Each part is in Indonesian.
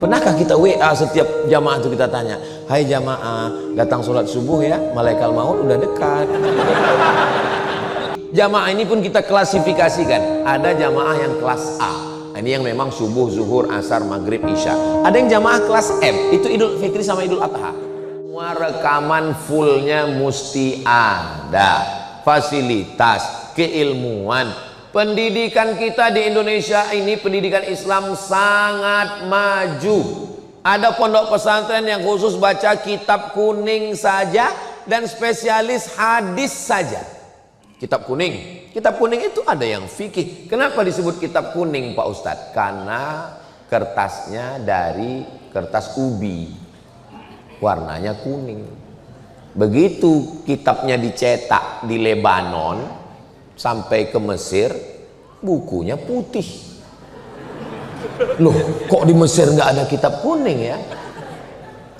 Pernahkah kita WA setiap jamaah itu kita tanya, hai jamaah, datang sholat subuh ya, malaikat maut udah dekat. Jamaah ini pun kita klasifikasikan, ada jamaah yang kelas A, ini yang memang subuh, zuhur, asar, maghrib, isya. Ada yang jamaah kelas M, itu Idul Fitri sama Idul Adha. Semua rekaman fullnya mesti ada, fasilitas, keilmuan. Pendidikan kita di Indonesia ini, pendidikan Islam sangat maju. Ada pondok pesantren yang khusus baca kitab kuning saja dan spesialis hadis saja. Kitab kuning itu ada yang fikih. Kenapa disebut kitab kuning Pak Ustadz? Karena kertasnya dari kertas ubi, warnanya kuning. Begitu kitabnya dicetak di Lebanon sampai ke Mesir, bukunya putih. Loh, kok di Mesir nggak ada kitab kuning ya?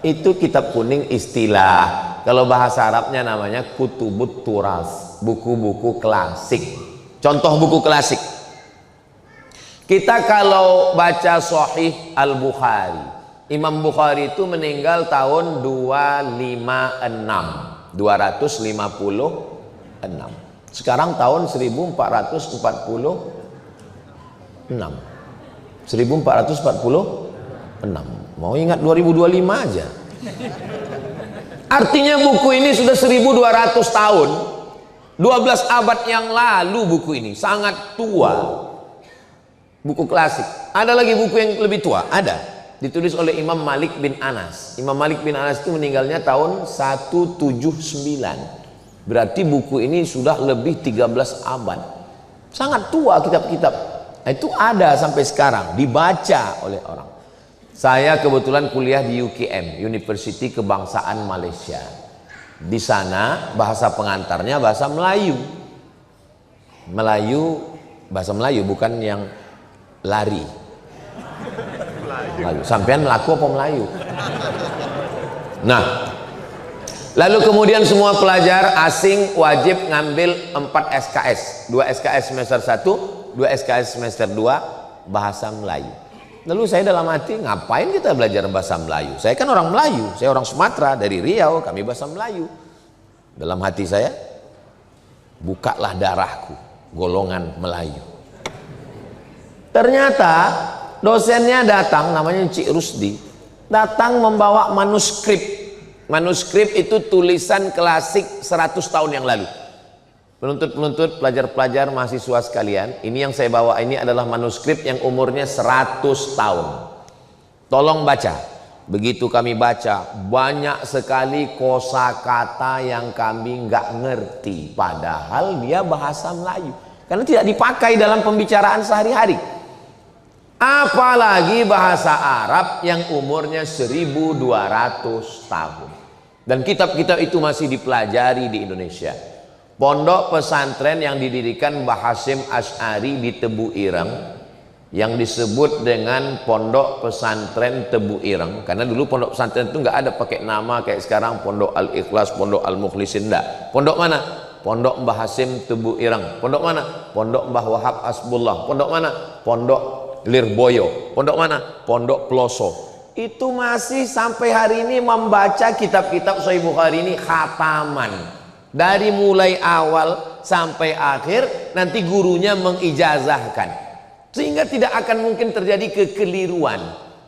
Itu kitab kuning istilah. Kalau bahasa Arabnya namanya kutubut turas, buku-buku klasik. Contoh buku klasik. Kita kalau baca Sahih Al-Bukhari, Imam Bukhari itu meninggal tahun 256. Sekarang tahun 1446. 1446. Mau ingat 2025 aja. Artinya buku ini sudah 1200 tahun. 12 abad yang lalu buku ini sangat tua. Buku klasik. Ada lagi buku yang lebih tua? Ada. Ditulis oleh Imam Malik bin Anas. Imam Malik bin Anas itu meninggalnya tahun 179. Berarti buku ini sudah lebih 13 abad. Sangat tua kitab-kitab. Itu ada sampai sekarang, dibaca oleh orang. Saya kebetulan kuliah di UKM, University Kebangsaan Malaysia. Di sana bahasa pengantarnya bahasa Melayu. Bahasa Melayu bukan yang lari. Melayu. Sampean melaku apa Melayu? Nah, lalu kemudian semua pelajar asing wajib ngambil 4 SKS. 2 SKS semester 1, 2 SKS semester 2 bahasa Melayu. Lalu saya dalam hati, ngapain kita belajar bahasa Melayu? Saya kan orang Melayu, saya orang Sumatera, dari Riau, kami bahasa Melayu. Dalam hati saya, bukalah darahku, golongan Melayu. Ternyata dosennya datang, namanya Cik Rusdi, datang membawa manuskrip. Manuskrip itu tulisan klasik 100 tahun yang lalu. Penuntut-penuntut, pelajar-pelajar, mahasiswa sekalian, ini yang saya bawa ini adalah manuskrip yang umurnya 100 tahun. Tolong baca. Begitu kami baca, banyak sekali kosakata yang kami nggak ngerti, padahal dia bahasa Melayu. Karena tidak dipakai dalam pembicaraan sehari-hari. Apalagi bahasa Arab yang umurnya 1200 tahun. Dan kitab-kitab itu masih dipelajari di Indonesia. Pondok pesantren yang didirikan Mbah Hasyim Asy'ari di Tebu Ireng, yang disebut dengan Pondok Pesantren Tebu Ireng, karena dulu pondok pesantren itu nggak ada pakai nama kayak sekarang Pondok Al-Ikhlas, Pondok Al-Mukhlisin, enggak. Pondok mana? Pondok Mbah Hasyim Tebu Ireng. Pondok mana? Pondok Mbah Wahab Asbullah. Pondok mana? Pondok Lirboyo. Pondok mana? Pondok Ploso. Itu masih sampai hari ini membaca kitab-kitab Sahih Bukhari ini khataman. Dari mulai awal sampai akhir, nanti gurunya mengijazahkan. Sehingga tidak akan mungkin terjadi kekeliruan.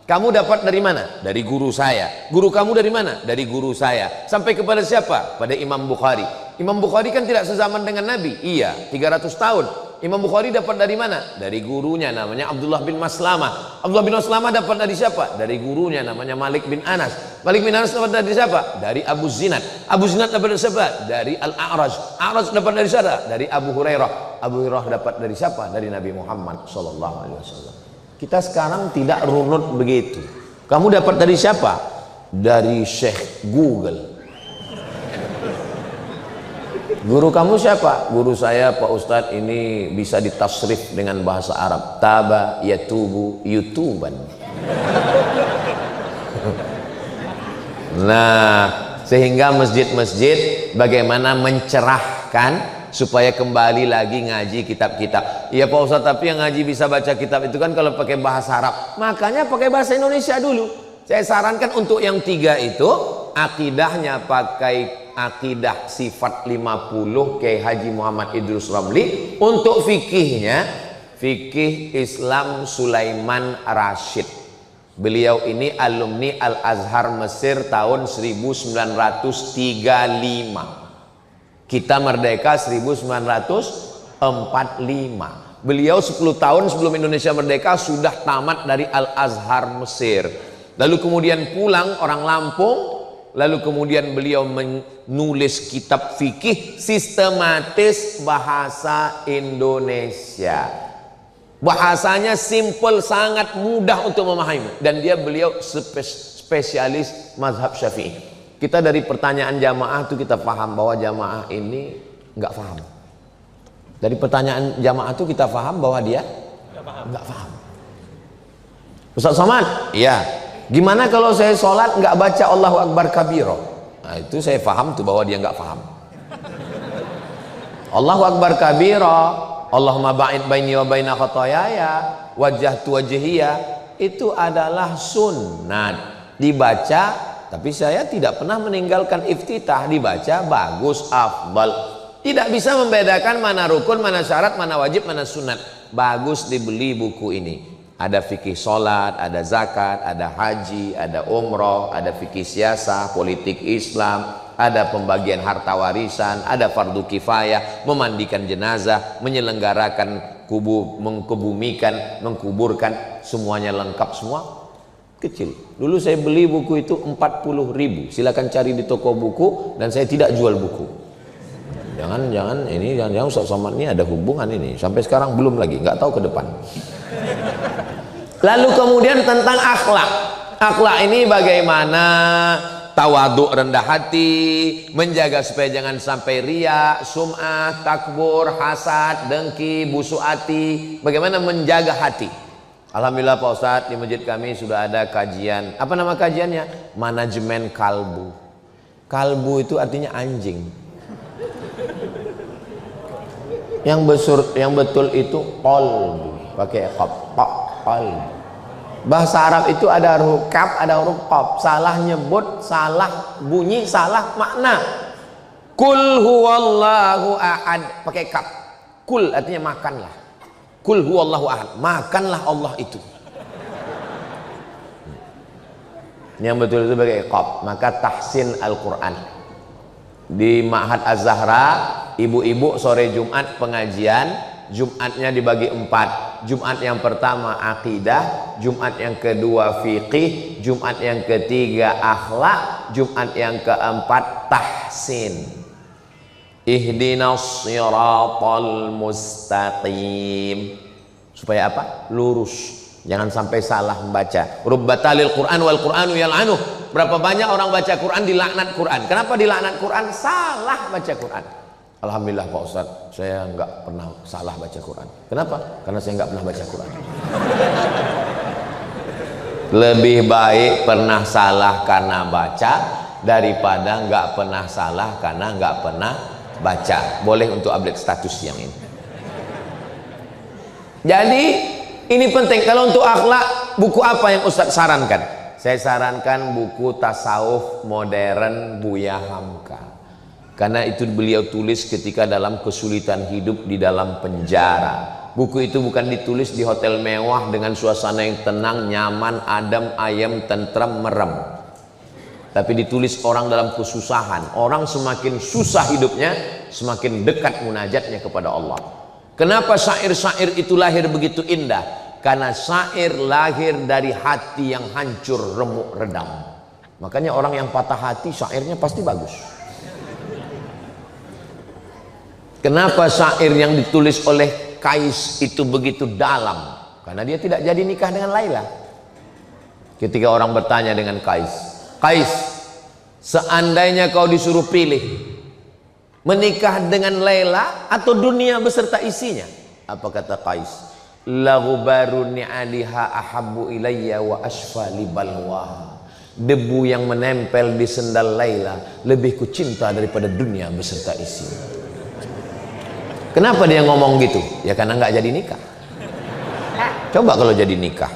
Kamu dapat dari mana? Dari guru saya. Guru kamu dari mana? Dari guru saya. Sampai kepada siapa? Pada Imam Bukhari. Imam Bukhari kan tidak sezaman dengan Nabi. Iya, 300 tahun. Imam Bukhari dapat dari mana? Dari gurunya namanya Abdullah bin Maslamah. Abdullah bin Maslamah dapat dari siapa? Dari gurunya namanya Malik bin Anas. Malik bin Anas dapat dari siapa? Dari Abu Zinad. Abu Zinad dapat dari siapa? Dari Al-A'raj. A'raj dapat dari siapa? Dari Abu Hurairah. Abu Hurairah dapat dari siapa? Dari Nabi Muhammad SAW. Kita sekarang tidak runut begitu. Kamu dapat dari siapa? Dari Syekh Google. Guru kamu siapa? Guru saya Pak Ustadz ini bisa ditasrif dengan bahasa Arab. Taba yatubu yutuban. Nah, sehingga masjid-masjid bagaimana mencerahkan supaya kembali lagi ngaji kitab-kitab. Iya Pak Ustadz, tapi yang ngaji bisa baca kitab itu kan kalau pakai bahasa Arab. Makanya pakai bahasa Indonesia dulu. Saya sarankan untuk yang 3 itu, akidahnya pakai akidah sifat 50 Kiai Haji Muhammad Idrus Ramli. Untuk fikihnya, fikih Islam Sulaiman Rashid. Beliau ini alumni Al-Azhar Mesir tahun 1935. Kita merdeka 1945. Beliau 10 tahun sebelum Indonesia merdeka sudah tamat dari Al-Azhar Mesir. Lalu kemudian pulang orang Lampung. Lalu kemudian beliau menulis kitab fikih sistematis bahasa Indonesia. Bahasanya simple, sangat mudah untuk memahami. Dan beliau spesialis mazhab Syafi'i. Kita dari pertanyaan jamaah itu kita paham bahwa jamaah ini nggak paham. Dari pertanyaan jamaah itu kita paham bahwa dia nggak paham. Ustaz Somad, iya. Gimana kalau saya sholat nggak baca Allahu Akbar kabiro? Nah, itu saya paham tuh bahwa dia nggak paham. Allahu Akbar kabiro, Allahumma ba'id baini wa baina khotoyaya wajjahtu wajhiyya, itu adalah sunnat dibaca, tapi saya tidak pernah meninggalkan iftitah, dibaca bagus, afdal. Tidak bisa membedakan mana rukun, mana syarat, mana wajib, mana sunat. Bagus dibeli buku ini. Ada fikih sholat, ada zakat, ada haji, ada umroh, ada fikih siasah, politik Islam, ada pembagian harta warisan, ada fardu kifayah, memandikan jenazah, menyelenggarakan mengkebumikan, mengkuburkan, semuanya lengkap semua. Kecil. Dulu saya beli buku itu 40.000. Silakan cari di toko buku, dan saya tidak jual buku. Jangan Ustaz Somad ini ada hubungan ini. Sampai sekarang belum lagi, nggak tahu ke depan. Lalu kemudian tentang akhlak. Akhlak ini bagaimana tawaduk, rendah hati, menjaga supaya jangan sampai riya, sum'ah, takbur, hasad, dengki, busuk hati. Bagaimana menjaga hati. Alhamdulillah Pak Ustadz, di masjid kami sudah ada kajian. Apa nama kajiannya? Manajemen kalbu. Kalbu itu artinya anjing. Yang betul itu qalbu, pakai qalbu. Bahasa Arab itu ada huruf kaf, ada huruf qaf. Salah nyebut, salah bunyi, salah makna. Kul huwallahu ahad, pakai kaf. Kul artinya makanlah. Kul huwallahu ahad, makanlah Allah itu. Yang betul itu pakai qaf. Maka tahsin Al-Quran. Di Ma'had Az-Zahra, ibu-ibu sore Jumat pengajian. Jumatnya dibagi 4. Jumat yang pertama akidah, Jumat yang kedua fiqih, Jumat yang ketiga akhlak, Jumat yang keempat tahsin. Ihdinas siratal mustaqim. Supaya apa? Lurus. Jangan sampai salah membaca. Rubbatalil Quran wal Quranu yal'anuh. Berapa banyak orang baca Quran dilaknat Quran. Kenapa dilaknat Quran? Salah baca Quran. Alhamdulillah Pak Ustadz, saya nggak pernah salah baca Quran. Kenapa? Karena saya nggak pernah baca Quran. Lebih baik pernah salah karena baca daripada nggak pernah salah karena nggak pernah baca. Boleh untuk update status yang ini. Jadi ini penting. Kalau untuk akhlak, buku apa yang Ustadz sarankan? Saya sarankan buku tasawuf modern Buya Hamka. Karena itu beliau tulis ketika dalam kesulitan hidup di dalam penjara. Buku itu bukan ditulis di hotel mewah dengan suasana yang tenang, nyaman, adem, ayem, tentram, merem. Tapi ditulis orang dalam kesusahan. Orang semakin susah hidupnya, semakin dekat munajatnya kepada Allah. Kenapa syair-syair itu lahir begitu indah? Karena syair lahir dari hati yang hancur, remuk, redam. Makanya orang yang patah hati, syairnya pasti bagus. Kenapa syair yang ditulis oleh Kais itu begitu dalam? Karena dia tidak jadi nikah dengan Laila. Ketika orang bertanya dengan Kais, Kais, seandainya kau disuruh pilih menikah dengan Laila atau dunia beserta isinya, apa kata Kais? La ghubaru ni'aliha ahabbu ilayya wa asfa li balwa. Debu yang menempel di sendal Laila lebih kucinta daripada dunia beserta isinya. Kenapa dia ngomong gitu? Ya karena nggak jadi nikah. Coba kalau jadi nikah,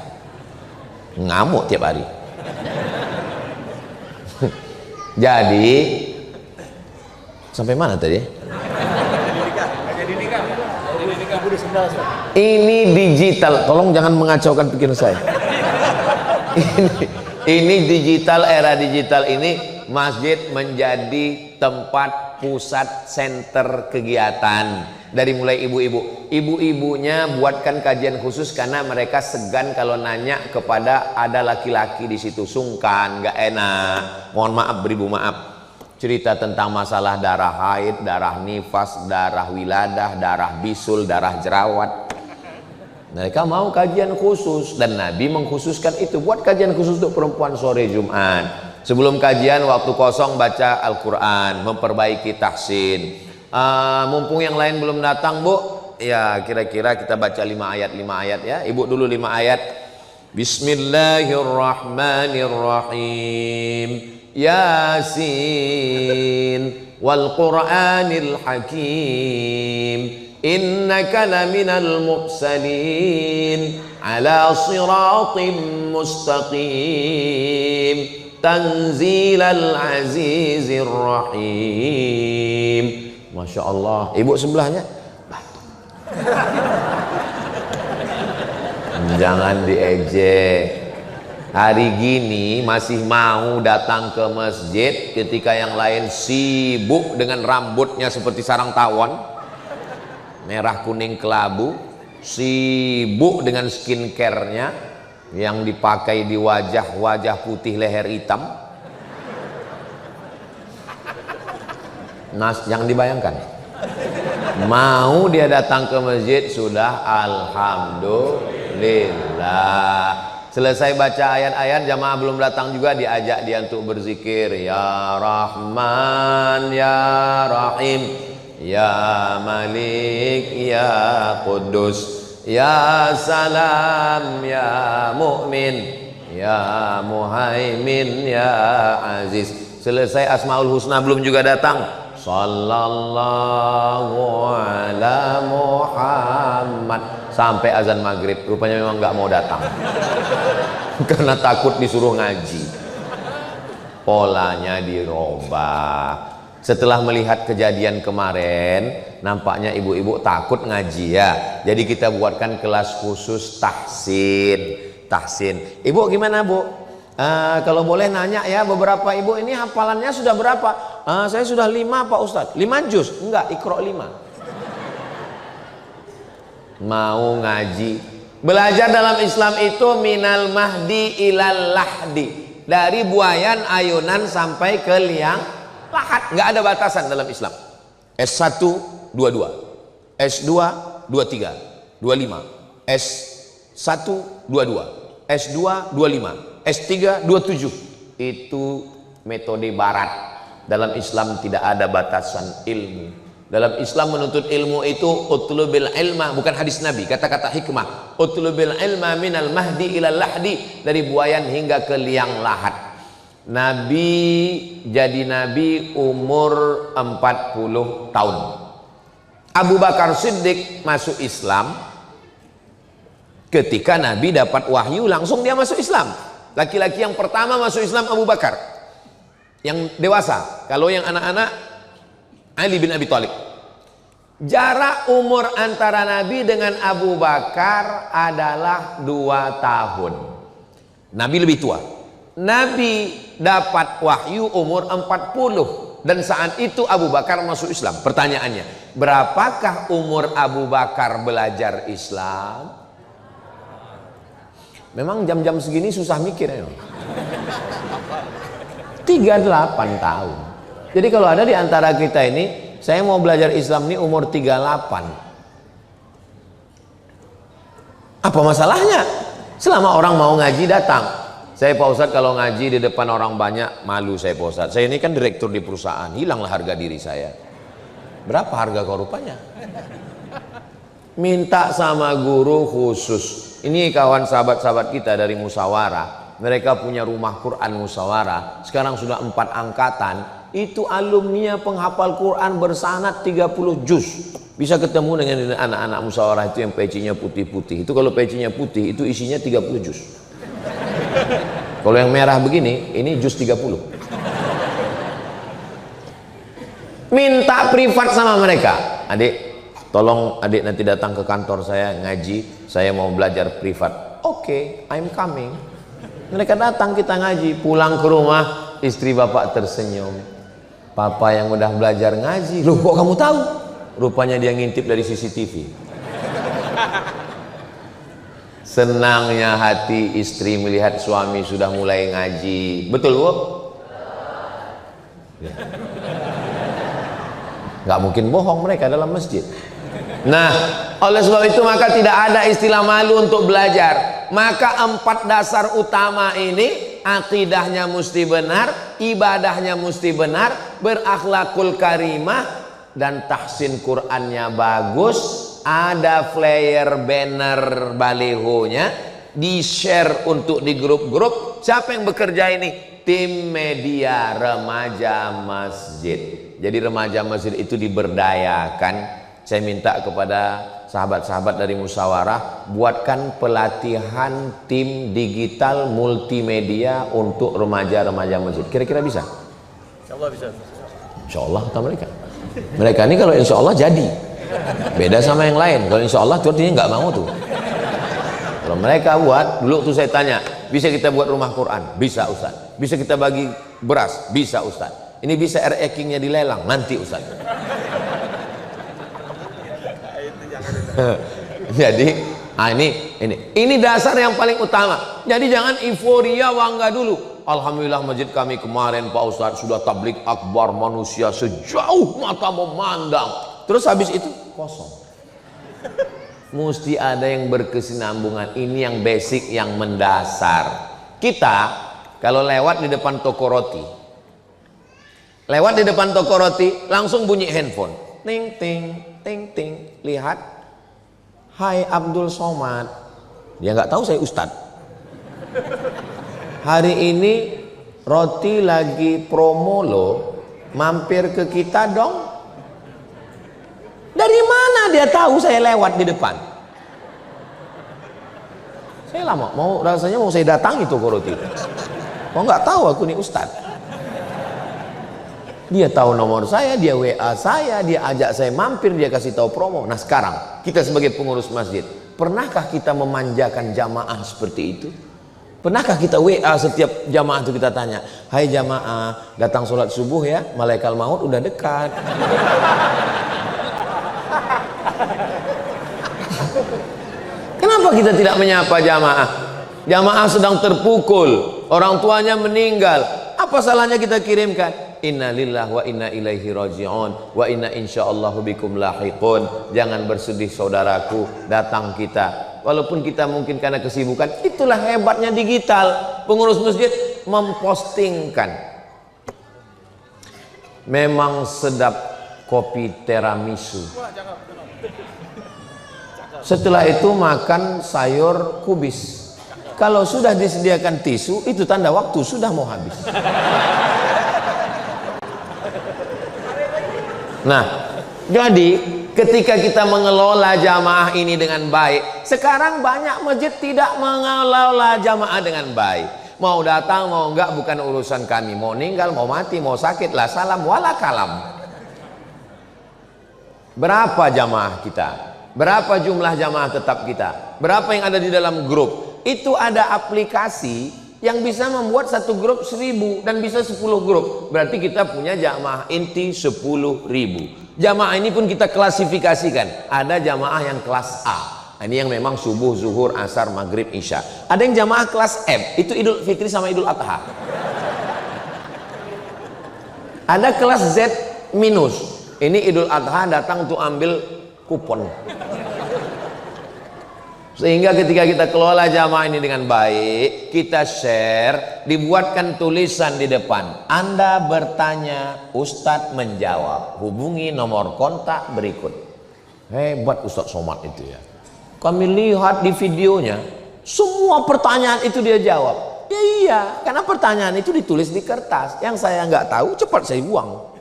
ngamuk tiap hari. Jadi sampai mana tadi? Ini digital, tolong jangan mengacaukan pikiran saya. Ini digital, era digital ini masjid menjadi tempat pusat center kegiatan. Dari mulai ibu-ibunya buatkan kajian khusus karena mereka segan kalau nanya kepada ada laki-laki di situ, sungkan, nggak enak. Mohon maaf, beribu maaf. Cerita tentang masalah darah haid, darah nifas, darah wiladah, darah bisul, darah jerawat. Mereka mau kajian khusus dan Nabi mengkhususkan itu. Buat kajian khusus untuk perempuan sore Jumat. Sebelum kajian waktu kosong baca Al-Quran, memperbaiki tahsin. Mumpung yang lain belum datang, Bu, ya kira-kira kita baca 5 ayat ya. Ibu dulu 5 ayat. Bismillahirrahmanirrahim. Yasin wal Qur'anil Hakim. Innaka laminal mursalin ala siratim mustaqim. Tanzilal azizir rahim. Masya Allah. Ibu sebelahnya batuk. Jangan diejek. Hari gini masih mau datang ke masjid ketika yang lain sibuk dengan rambutnya seperti sarang tawon, merah kuning kelabu, sibuk dengan skincare-nya yang dipakai di wajah putih leher hitam. Yang dibayangkan, mau dia datang ke masjid sudah alhamdulillah. Selesai baca ayat-ayat, jamaah belum datang juga diajak dia untuk berzikir. Ya Rahman, Ya Rahim, Ya Malik, Ya Quddus, Ya Salam, Ya Mu'min, Ya Muhaimin, Ya Aziz. Selesai Asmaul Husna belum juga datang. Sallallahu ala Muhammad. Sampai azan maghrib, rupanya memang nggak mau datang karena takut disuruh ngaji. Polanya dirubah. Setelah melihat kejadian kemarin, nampaknya ibu-ibu takut ngaji ya. Jadi kita buatkan kelas khusus tahsin. Ibu gimana, Bu? Kalau boleh nanya ya, beberapa ibu ini hafalannya sudah berapa? Saya sudah 5 Pak Ustadz. 5 juz? Enggak, Iqra 5. Mau ngaji, belajar dalam Islam itu minal mahdi ilal lahdi, dari buayan ayunan sampai ke liang lahat, nggak ada batasan dalam Islam. S1 22, S2 23, 25, S1 22, S2 25, S3 27. Itu metode barat. Dalam Islam tidak ada batasan ilmu. Dalam Islam menuntut ilmu itu utlubil ilma, bukan hadis Nabi, kata-kata hikmah. Utlubil ilma minal mahdi ilal lahdi, dari buayan hingga ke liang lahat. Nabi jadi nabi umur 40 tahun. Abu Bakar Siddiq masuk Islam ketika Nabi dapat wahyu, langsung dia masuk Islam. Laki-laki yang pertama masuk Islam Abu Bakar, yang dewasa. Kalau yang anak-anak, Ali bin Abi Thalib. Jarak umur antara Nabi dengan Abu Bakar adalah 2 tahun. Nabi lebih tua. Nabi dapat wahyu umur 40, dan saat itu Abu Bakar masuk Islam. Pertanyaannya, berapakah umur Abu Bakar belajar Islam? Memang jam-jam segini susah mikir ya. 38 tahun. Jadi kalau ada di antara kita ini, saya mau belajar Islam ini umur 38. Apa masalahnya? Selama orang mau ngaji datang. Saya Pak Ustadz kalau ngaji di depan orang banyak malu saya Pak Ustadz. Saya ini kan direktur di perusahaan, hilanglah harga diri saya. Berapa harga kau rupanya? Minta sama guru khusus. Ini kawan sahabat-sahabat kita dari musyawarah. mereka punya rumah Quran musyawarah, sekarang sudah 4 angkatan, itu alumni penghafal Quran bersanad 30 juz. Bisa ketemu dengan anak-anak musyawarah itu yang pecinya putih-putih. Itu kalau pecinya putih itu isinya 30 juz. Kalau yang merah begini, ini juz 30. Minta privat sama mereka, adik tolong adik nanti datang ke kantor saya ngaji, saya mau belajar privat. Oke, I'm coming. Mereka datang, kita ngaji. Pulang ke rumah, istri bapak tersenyum, papa yang udah belajar ngaji. Loh kok kamu tahu? Rupanya dia ngintip dari CCTV. Senangnya hati istri melihat suami sudah mulai ngaji. Betul bu? Ya. Nggak mungkin bohong mereka dalam masjid. Nah, oleh sebab itu maka tidak ada istilah malu untuk belajar. Maka 4 dasar utama ini, akidahnya mesti benar, ibadahnya mesti benar, berakhlakul karimah, dan tahsin Qur'annya bagus, ada flyer, banner, balihonya, di-share untuk di grup-grup. Siapa yang bekerja ini? Tim media remaja masjid. Jadi remaja masjid itu diberdayakan. Saya minta kepada sahabat-sahabat dari musyawarah, buatkan pelatihan tim digital multimedia untuk remaja-remaja masjid. Kira-kira bisa? Insya Allah bisa. Insya Allah kata mereka. Mereka ini kalau insya Allah jadi. Beda sama yang lain. Kalau insya Allah tuh artinya nggak mau tuh. Kalau mereka buat, dulu tuh saya tanya, bisa kita buat rumah Quran? Bisa Ustaz. Bisa kita bagi beras? Bisa Ustaz. Ini bisa R-Ekingnya dilelang? Nanti Ustaz. Jadi ini dasar yang paling utama. Jadi jangan euforia bangga dulu. Alhamdulillah masjid kami kemarin Pak Ustaz sudah tablik akbar, manusia sejauh mata memandang. Terus habis itu kosong. Mesti ada yang berkesinambungan. Ini yang basic, yang mendasar. Kita kalau lewat di depan toko roti, langsung bunyi handphone, ting ting ting ting, lihat, hai Abdul Somad, dia nggak tahu saya Ustadz. Hari ini roti lagi promo loh, mampir ke kita dong. Dari mana dia tahu saya lewat di depan? Saya lama rasanya mau saya datangi toko roti. Kok nggak tahu aku nih Ustadz? Dia tahu nomor saya, dia WA saya, dia ajak saya mampir, dia kasih tahu promo. Nah sekarang kita sebagai pengurus masjid, pernahkah kita memanjakan jamaah seperti itu? Pernahkah kita WA setiap jamaah itu kita tanya, hai jamaah, datang sholat subuh ya, malaikat maut udah dekat. Kenapa kita tidak menyapa jamaah? Jamaah sedang terpukul, orang tuanya meninggal. Apa salahnya kita kirimkan? Inna lillahi wa inna ilaihi raji'un wa inna insyaallahu bikum lahiqun. Jangan bersedih saudaraku, datang kita. Walaupun kita mungkin karena kesibukan, itulah hebatnya digital. Pengurus masjid mempostingkan. Memang sedap kopi tiramisu. Setelah itu makan sayur kubis. Kalau sudah disediakan tisu, itu tanda waktu sudah mau habis. Nah, jadi ketika kita mengelola jamaah ini dengan baik, sekarang banyak masjid tidak mengelola jamaah dengan baik. Mau datang, mau enggak, bukan urusan kami. Mau meninggal, mau mati, mau sakit, lah salam, wala kalam. Berapa jamaah kita? Berapa jumlah jamaah tetap kita? Berapa yang ada di dalam grup? Itu ada aplikasi yang bisa membuat satu grup 1000 dan bisa 10 grup. Berarti kita punya jamaah inti 10.000. Jamaah ini pun kita klasifikasikan. Ada jamaah yang kelas A. Ini yang memang subuh, zuhur, asar, maghrib, isya. Ada yang jamaah kelas M. Itu Idul Fitri sama Idul Adha. Ada kelas Z minus. Ini Idul Adha datang untuk ambil kupon. Sehingga ketika kita kelola jamaah ini dengan baik, kita share, dibuatkan tulisan di depan. Anda bertanya, Ustadz menjawab. Hubungi nomor kontak berikut. Hebat Ustadz Somad itu ya. Kami lihat di videonya, semua pertanyaan itu dia jawab. Ya iya, karena pertanyaan itu ditulis di kertas. Yang saya nggak tahu cepat saya buang.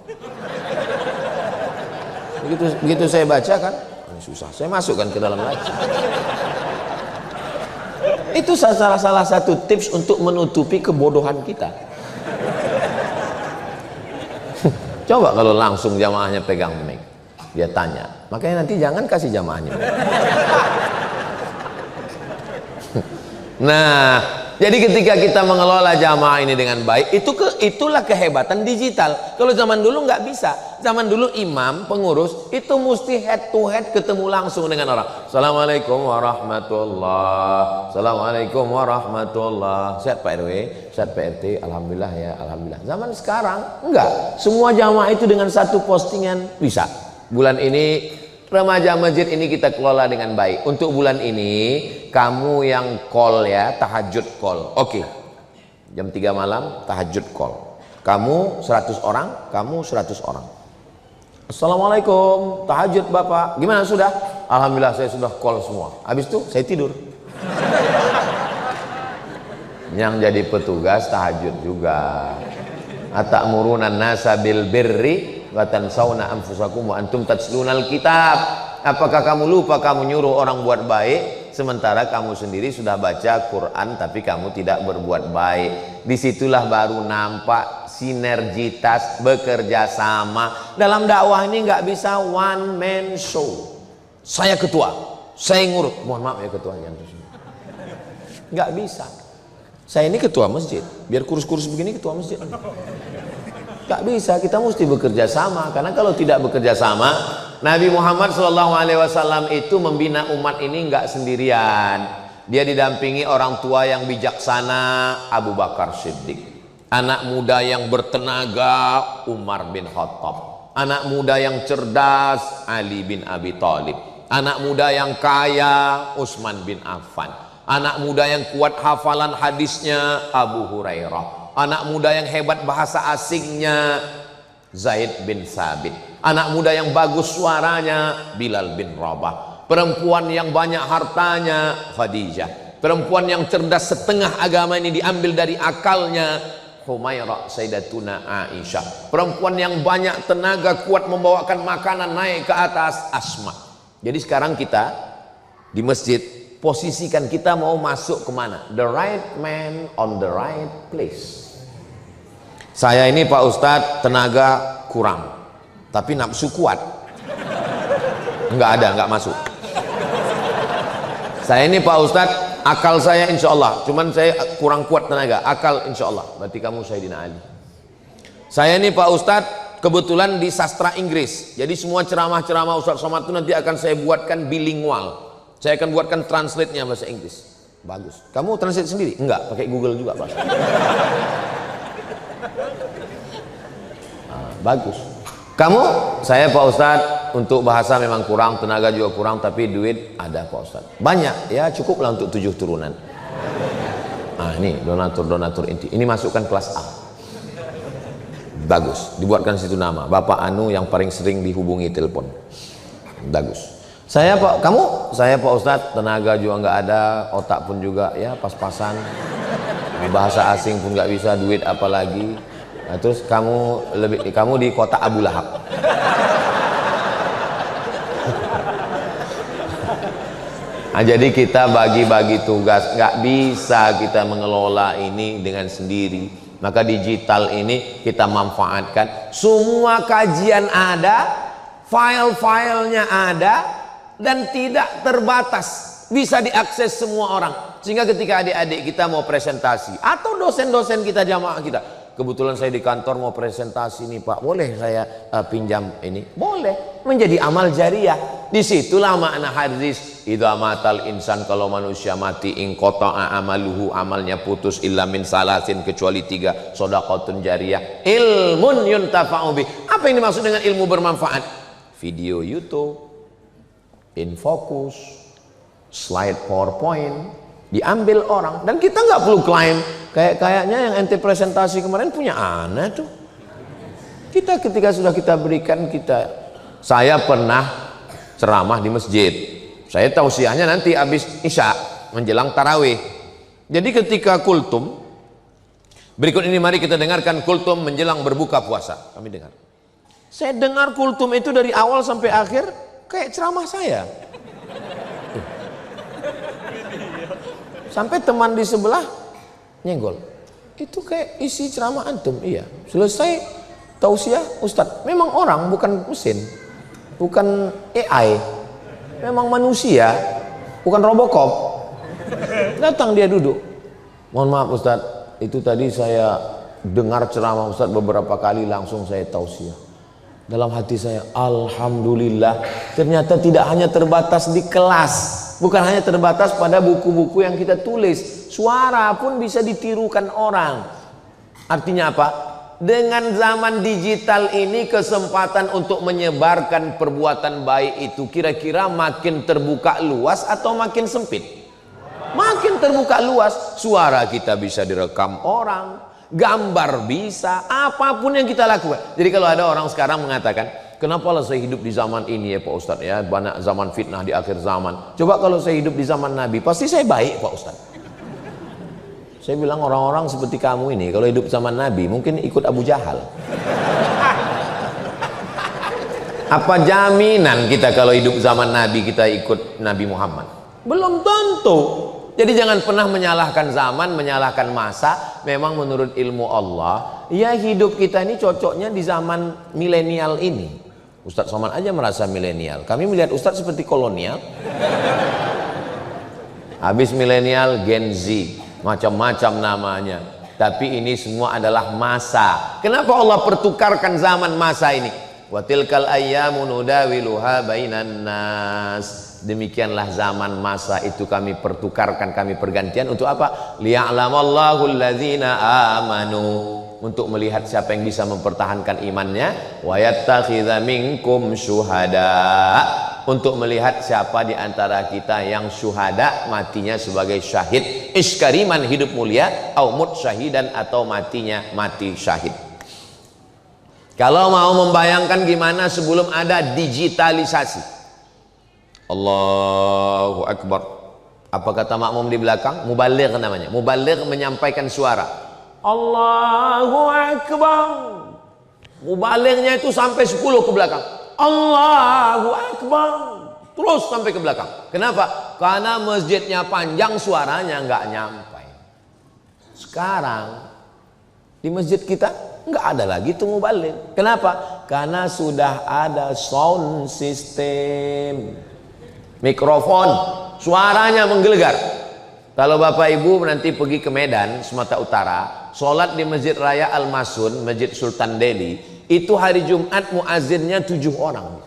Begitu saya baca kan, ini susah. Saya masukkan ke dalam lagi. Itu salah satu tips untuk menutupi kebodohan kita. Coba kalau langsung jamaahnya pegang mic, dia tanya. Makanya nanti jangan kasih jamaahnya. Nah, jadi ketika kita mengelola jamaah ini dengan baik, itulah kehebatan digital. Kalau zaman dulu nggak bisa. Zaman dulu imam, pengurus itu mesti head to head ketemu langsung dengan orang. Assalamualaikum warahmatullah. Assalamualaikum warahmatullah. Sehat Pak RW, sehat Pak RT. Alhamdulillah ya, alhamdulillah. Zaman sekarang enggak. Semua jamaah itu dengan satu postingan bisa. Bulan ini remaja masjid ini kita kelola dengan baik. Untuk bulan ini kamu yang call ya, tahajud call. Oke. Jam 3 malam tahajud call. Kamu 100 orang, kamu 100 orang. Assalamualaikum, tahajud Bapak. Gimana sudah? Alhamdulillah saya sudah call semua. Habis itu saya tidur. Yang jadi petugas tahajud juga. Atamuruna nasa bil birri wa tansawna anfusakum wa antum tatlunal kitab. Apakah kamu lupa kamu nyuruh orang buat baik sementara kamu sendiri sudah baca Quran tapi kamu tidak berbuat baik? Disitulah baru nampak sinergitas bekerja sama. Dalam dakwah ini nggak bisa one man show. Saya ketua, saya ngurut. Mohon maaf ya ketua, nggak bisa. Saya ini ketua masjid, biar kurus-kurus begini ketua masjid. Gak bisa, kita mesti bekerja sama. Karena kalau tidak bekerja sama, Nabi Muhammad SAW itu membina umat ini nggak sendirian. Dia didampingi orang tua yang bijaksana, Abu Bakar Siddiq. Anak muda yang bertenaga, Umar bin Khattab. Anak muda yang cerdas, Ali bin Abi Thalib. Anak muda yang kaya, Utsman bin Affan. Anak muda yang kuat hafalan hadisnya, Abu Hurairah. Anak muda yang hebat bahasa asingnya, Zaid bin Sabit. Anak muda yang bagus suaranya, Bilal bin Rabah. Perempuan yang banyak hartanya, Khadijah. Perempuan yang cerdas setengah agama ini diambil dari akalnya, Humairah Sayyidatuna Aisyah. Perempuan yang banyak tenaga kuat membawakan makanan naik ke atas, Asma. Jadi sekarang kita di masjid, posisikan kita mau masuk kemana? The right man on the right place. Saya ini Pak Ustadz tenaga kurang, tapi nafsu kuat. Enggak masuk. Saya ini Pak Ustadz akal saya insya Allah, cuman saya kurang kuat tenaga. Akal insya Allah, berarti kamu Sayyidina Ali. Saya ini Pak Ustadz kebetulan di sastra Inggris, jadi semua ceramah-ceramah Ustadz Somad itu nanti akan saya buatkan bilingual. Saya akan buatkan translate-nya bahasa Inggris. Bagus. Kamu translate sendiri? Enggak, pakai Google juga Pak. Bagus. Kamu, saya Pak Ustadz untuk bahasa memang kurang, tenaga juga kurang, tapi duit ada Pak Ustadz. Banyak, ya cukuplah untuk 7 turunan. Nah ini donatur inti. Ini masukkan kelas A. Bagus, dibuatkan situ nama. Bapak Anu yang paling sering dihubungi telepon. Bagus. Saya Pak, kamu? Saya Pak Ustadz tenaga juga nggak ada, otak pun juga ya pas-pasan. Bahasa asing pun nggak bisa, duit apalagi. Nah, terus kamu di kota Abu Lahab. Nah, jadi kita bagi-bagi tugas, nggak bisa kita mengelola ini dengan sendiri. Maka digital ini kita manfaatkan. Semua kajian ada, file-filenya ada, dan tidak terbatas, bisa diakses semua orang. Sehingga ketika adik-adik kita mau presentasi atau dosen-dosen kita, jamaah kita, kebetulan saya di kantor mau presentasi nih Pak, boleh saya pinjam ini? Boleh, menjadi amal jariah. Disitulah makna hadis, idza matal insan, kalau manusia mati, in qata'a amaluhu, amalnya putus, illa min salasin, kecuali 3, shadaqatun jariyah, ilmun yuntafa'u bih. Apa yang dimaksud dengan ilmu bermanfaat? Video YouTube, infocus, slide PowerPoint diambil orang, dan kita nggak perlu klaim. Kayaknya yang ente presentasi kemarin punya anak tuh. Kita ketika sudah kita berikan, saya pernah ceramah di masjid. Saya tausiahnya nanti habis isya menjelang tarawih. Jadi ketika kultum Berikut ini mari kita dengarkan kultum menjelang berbuka puasa. Kami dengar. Saya dengar kultum itu dari awal sampai akhir kayak ceramah saya. Sampai teman di sebelah nyenggol. Itu kayak isi ceramah antum. Iya. Selesai tausiah Ustadz. Memang orang bukan mesin. Bukan AI. Memang manusia. Bukan Robocop. Datang dia duduk. Mohon maaf Ustadz. Itu tadi saya dengar ceramah Ustadz beberapa kali, langsung saya tausiah. Dalam hati saya, alhamdulillah, ternyata tidak hanya terbatas di kelas, bukan hanya terbatas pada buku-buku yang kita tulis, suara pun bisa ditirukan orang. Artinya apa? Dengan zaman digital ini, kesempatan untuk menyebarkan perbuatan baik itu kira-kira makin terbuka luas atau makin sempit? Makin terbuka luas. Suara kita bisa direkam orang, gambar bisa, apapun yang kita lakukan. Jadi kalau ada orang sekarang mengatakan, kenapa lah saya hidup di zaman ini ya Pak Ustadz ya, banyak zaman fitnah di akhir zaman. Coba kalau saya hidup di zaman Nabi, pasti saya baik Pak Ustadz. Saya bilang orang-orang seperti kamu ini kalau hidup zaman Nabi mungkin ikut Abu Jahal. Apa jaminan kita kalau hidup zaman Nabi kita ikut Nabi Muhammad? Belum tentu. Jadi jangan pernah menyalahkan zaman, menyalahkan masa. Memang menurut ilmu Allah, ya hidup kita ini cocoknya di zaman milenial ini. Ustadz Somad aja merasa milenial. Kami melihat Ustadz seperti kolonial. Habis milenial, Gen Z, macam-macam namanya. Tapi ini semua adalah masa. Kenapa Allah pertukarkan zaman masa ini? Wa tilkal ayyamu nudawiluha bainan nas. Demikianlah zaman masa itu kami pertukarkan, kami pergantian untuk apa? Liya'lamallahu alladzina amanu, untuk melihat siapa yang bisa mempertahankan imannya, wa yattakhidha minkum syuhada, untuk melihat siapa di antara kita yang syuhada, matinya sebagai syahid, iskariman hidup mulia, au mut syahidan, atau matinya mati syahid. Kalau mau membayangkan gimana sebelum ada digitalisasi. Allahu Akbar. Apa kata makmum di belakang? Mubaligh namanya. Mubaligh menyampaikan suara. Allahu Akbar. Mubalighnya itu sampai 10 ke belakang. Allahu Akbar. Terus sampai ke belakang. Kenapa? Karena masjidnya panjang, suaranya nggak nyampai. Sekarang di masjid kita nggak ada lagi tuh mubaligh. Kenapa? Karena sudah ada sound system. Mikrofon, suaranya menggelegar. Kalau Bapak Ibu nanti pergi ke Medan, Sumatera Utara, sholat di Masjid Raya Al-Masun, Masjid Sultan Delhi, itu hari Jumat muazzinnya 7 orang.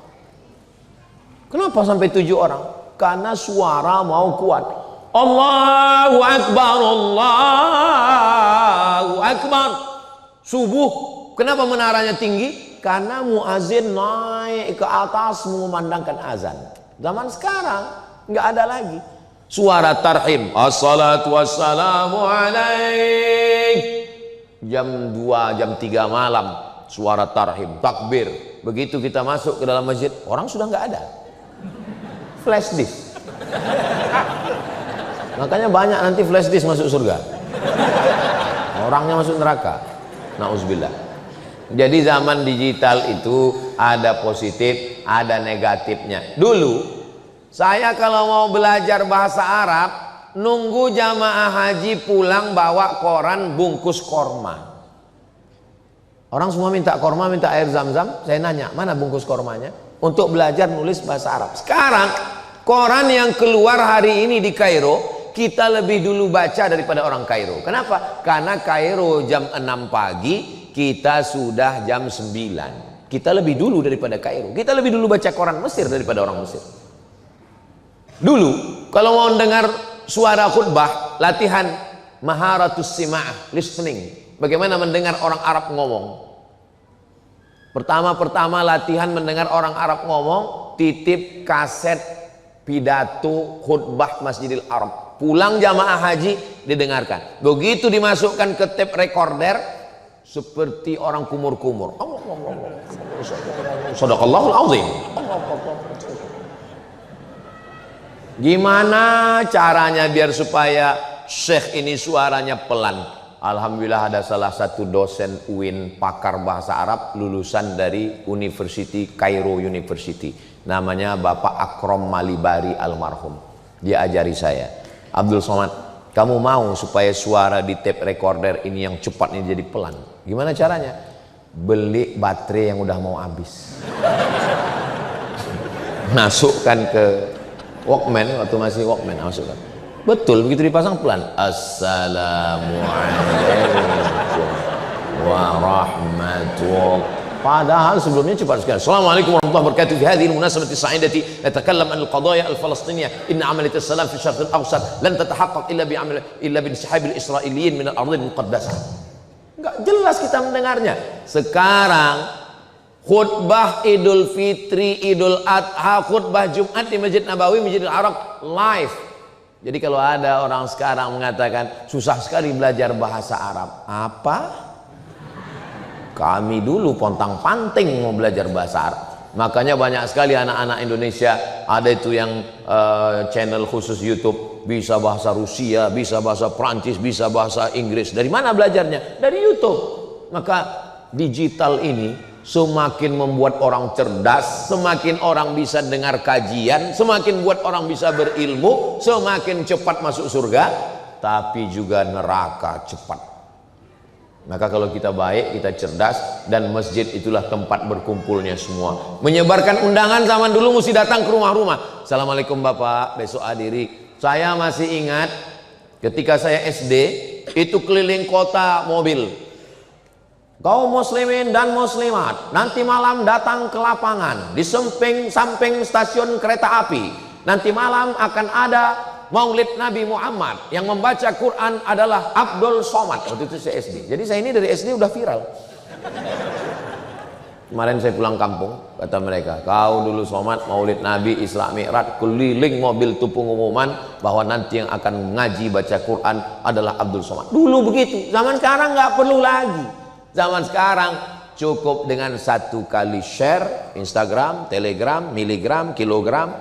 Kenapa sampai 7 orang? Karena suara mau kuat. Allahu Akbar, Allahu Akbar. Subuh, kenapa menaranya tinggi? Karena muazzin naik ke atas mengumandangkan azan. Zaman sekarang nggak ada lagi suara tarhim, assalatu wassalamu alaik, jam 2, jam 3 malam suara tarhim, takbir. Begitu kita masuk ke dalam masjid, orang sudah nggak ada, flash disk. Makanya banyak nanti flash disk masuk surga, orangnya masuk neraka. Nauzubillah. Jadi zaman digital itu ada positif, ada negatifnya. Dulu saya kalau mau belajar bahasa Arab, nunggu jamaah haji pulang bawa koran bungkus korma. Orang semua minta korma, minta air zam-zam. Saya nanya, mana bungkus kormanya? Untuk belajar nulis bahasa Arab. Sekarang koran yang keluar hari ini di Kairo, kita lebih dulu baca daripada orang Kairo. Kenapa? Karena Kairo jam 6 pagi, kita sudah jam 9. Kita lebih dulu daripada Kairo. Kita lebih dulu baca koran Mesir daripada orang Mesir. Dulu kalau mau dengar suara khutbah, latihan maharatus sima'ah, listening. Bagaimana mendengar orang Arab ngomong. Pertama-pertama latihan mendengar orang Arab ngomong, titip kaset pidato khutbah Masjidil Arab. Pulang jamaah haji didengarkan. Begitu dimasukkan ke tape recorder, seperti orang kumur-kumur. Shadaqallahul azim. Gimana caranya biar supaya syekh ini suaranya pelan? Alhamdulillah ada salah satu dosen UIN pakar bahasa Arab lulusan dari University Cairo University. Namanya Bapak Akrom Malibari almarhum. Dia ajari saya, Abdul Somad, kamu mau supaya suara di tape recorder ini yang cepat ini jadi pelan? Gimana caranya? Beli baterai yang udah mau habis. Masukkan ke Walkman, waktu masih Walkman, masukkan. Betul, begitu dipasang pelan. Assalamualaikum warahmatullahi. Padahal sebelumnya cepat sekali. Assalamualaikum warahmatullahi wabarakatuh. Fi hadhihi al-munasabati as-sa'idati natakallam an al-qadaya al-falastiniyah. Inna 'amalat as-salam fi syarq al-awsat lan tatahaqqaq illa bi inshihab al-israiliyyin min al-ardh al-muqaddasah. Enggak jelas kita mendengarnya. Sekarang khutbah Idul Fitri, Idul Adha, khutbah Jumat di Masjid Nabawi, Masjidil Haram live. Jadi kalau ada orang sekarang mengatakan susah sekali belajar bahasa Arab, apa? Kami dulu pontang-panting mau belajar bahasa Arab. Makanya banyak sekali anak-anak Indonesia ada itu yang channel khusus YouTube, bisa bahasa Rusia, bisa bahasa Prancis, bisa bahasa Inggris. Dari mana belajarnya? Dari YouTube. Maka digital ini semakin membuat orang cerdas, semakin orang bisa dengar kajian, semakin buat orang bisa berilmu, semakin cepat masuk surga, tapi juga neraka cepat. Maka kalau kita baik, kita cerdas, dan masjid itulah tempat berkumpulnya semua. Menyebarkan undangan zaman dulu mesti datang ke rumah-rumah. Assalamualaikum Bapak, besok hadiri. Saya masih ingat ketika saya SD, itu keliling kota mobil. Kaum muslimin dan muslimat, nanti malam datang ke lapangan di samping stasiun kereta api. Nanti malam akan ada Maulid Nabi Muhammad, yang membaca Quran adalah Abdul Somad. Waktu itu saya SD. Jadi saya ini dari SD udah viral. Kemarin saya pulang kampung, kata mereka, kau dulu Somad Maulid Nabi Isra Mi'raj, keliling mobil itu pengumuman bahwa nanti yang akan ngaji baca Quran adalah Abdul Somad. Dulu begitu. Zaman sekarang nggak perlu lagi. Zaman sekarang cukup dengan satu kali share Instagram, Telegram, miligram, kilogram,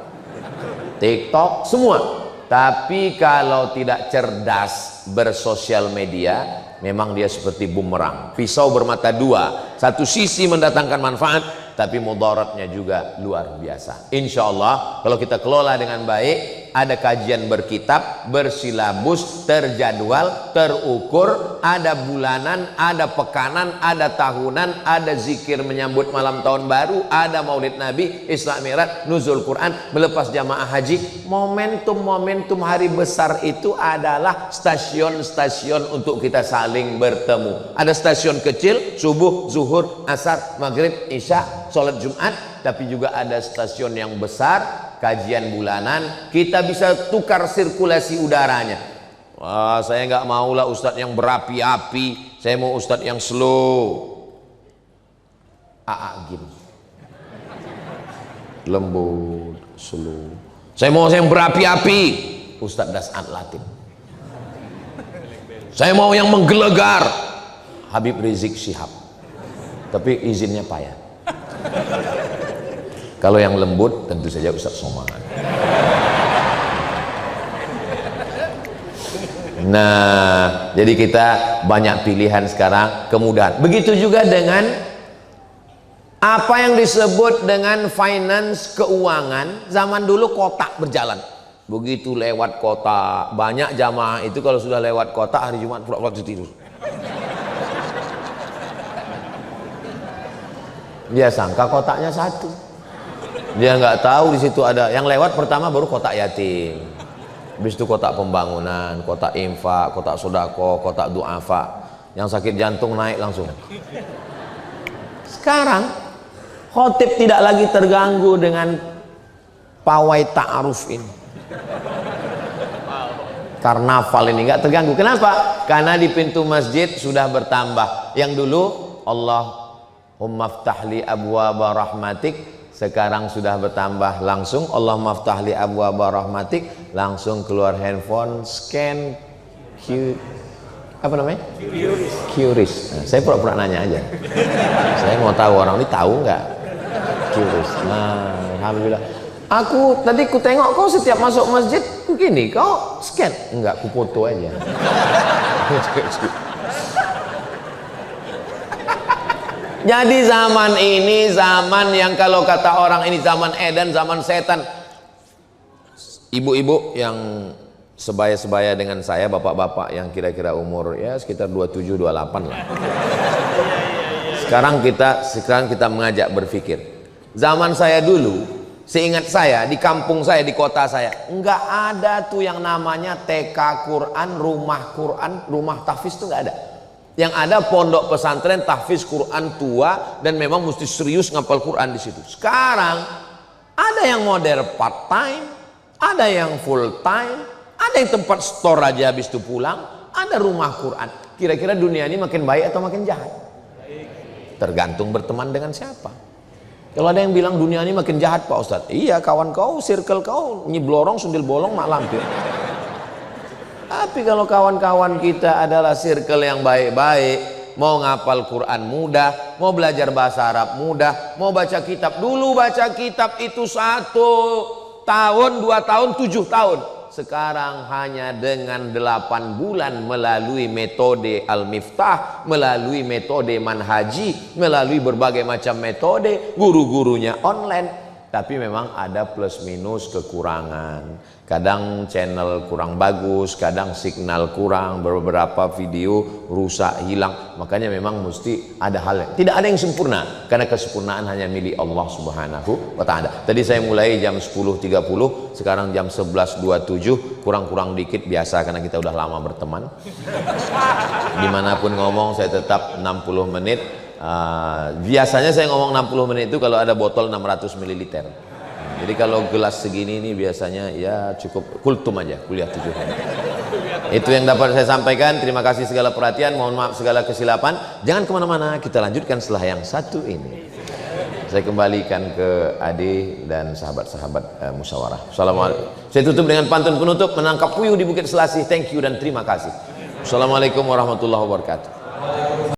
TikTok, semua. Tapi kalau tidak cerdas bersosial media, memang dia seperti bumerang, pisau bermata dua. Satu sisi mendatangkan manfaat, tapi mudaratnya juga luar biasa. Insya Allah kalau kita kelola dengan baik, ada kajian berkitab, bersilabus, terjadwal, terukur, ada bulanan, ada pekanan, ada tahunan, ada zikir menyambut malam tahun baru, ada Maulid Nabi, Isra Mi'raj, nuzul Quran, melepas jamaah haji. Momentum-momentum hari besar itu adalah stasiun-stasiun untuk kita saling bertemu. Ada stasiun kecil, subuh, zuhur, asar, maghrib, isya, sholat Jumat, tapi juga ada stasiun yang besar, kajian bulanan. Kita bisa tukar sirkulasi udaranya. Wah, saya nggak maulah ustadz yang berapi-api, saya mau ustadz yang slow, gini, lembut, slow. Saya mau yang berapi-api, Ustadz Das'ad Latif. Saya mau yang menggelegar, Habib Rizik Syihab. Tapi izinnya payah. Kalau yang lembut tentu saja Ustadz Somad. Nah, jadi kita banyak pilihan sekarang, kemudahan. Begitu juga dengan apa yang disebut dengan finance, keuangan. Zaman dulu kotak berjalan. Begitu lewat kota, banyak jamaah itu kalau sudah lewat kota hari Jumat pura-pura tidur. Dia sangka kotaknya satu. Dia nggak tahu di situ ada yang lewat. Pertama baru kotak yatim, habis itu kotak pembangunan, kotak infak, kotak sodako, kotak duafa. Yang sakit jantung naik langsung. Sekarang khotib tidak lagi terganggu dengan pawai ta'aruf ini, karnaval ini nggak terganggu. Kenapa? Karena di pintu masjid sudah bertambah. Yang dulu Allahumma ftahli abwaaba rahmatik, sekarang sudah bertambah langsung Allahumma ftahli abwaaba rahmatik, langsung keluar handphone, scan apa namanya? QRIS. Nah, saya pura-pura nanya aja. Saya mau tahu orang ini tahu nggak QRIS. Nah, alhamdulillah. Aku tadi ku tengok kau setiap masuk masjid begini, kau scan? Enggak, ku foto aja. Jadi zaman ini zaman yang kalau kata orang ini zaman edan, zaman setan. Ibu-ibu yang sebaya-sebaya dengan saya, bapak-bapak yang kira-kira umur ya sekitar 27 28 lah. Sekarang kita mengajak berpikir. Zaman saya dulu, seingat saya di kampung saya, di kota saya, enggak ada tuh yang namanya TK Quran, rumah tahfiz tuh enggak ada. Yang ada pondok pesantren tahfiz Quran tua dan memang mesti serius ngapal Quran di situ. Sekarang ada yang model part time, ada yang full time, ada yang tempat store aja habis itu pulang, ada rumah Quran. Kira-kira dunia ini makin baik atau makin jahat? Tergantung berteman dengan siapa. Kalau ada yang bilang dunia ini makin jahat Pak Ustadz, iya kawan kau, circle kau nyiblorong, sundil bolong, mak lampir. Tapi kalau kawan-kawan kita adalah circle yang baik-baik, mau ngapal Quran mudah, mau belajar bahasa Arab mudah, mau baca kitab, dulu baca kitab itu 1 tahun, 2 tahun, 7 tahun. Sekarang hanya dengan 8 bulan melalui metode Al-Miftah, melalui metode Manhaji, melalui berbagai macam metode, guru-gurunya online. Tapi memang ada plus minus kekurangan. Kadang channel kurang bagus, kadang signal kurang, beberapa video rusak, hilang. Makanya memang mesti ada hal yang tidak ada yang sempurna, karena kesempurnaan hanya milik Allah Subhanahu wa Ta'ala. Tadi saya mulai jam 10.30, sekarang jam 11.27, kurang-kurang dikit biasa karena kita udah lama berteman. Dimanapun ngomong saya tetap 60 menit. Biasanya saya ngomong 60 menit itu kalau ada botol 600 ml. Jadi kalau gelas segini ini biasanya ya cukup kultum aja, kuliah 7 hari. Itu yang dapat saya sampaikan. Terima kasih segala perhatian, mohon maaf segala kesilapan. Jangan kemana-mana, kita lanjutkan setelah yang satu ini. Saya kembalikan ke Ade dan sahabat-sahabat musyawarah. Assalamualaikum. Saya tutup dengan pantun penutup, menangkap puyuh di Bukit Selasih. Thank you dan terima kasih. Assalamualaikum warahmatullahi wabarakatuh.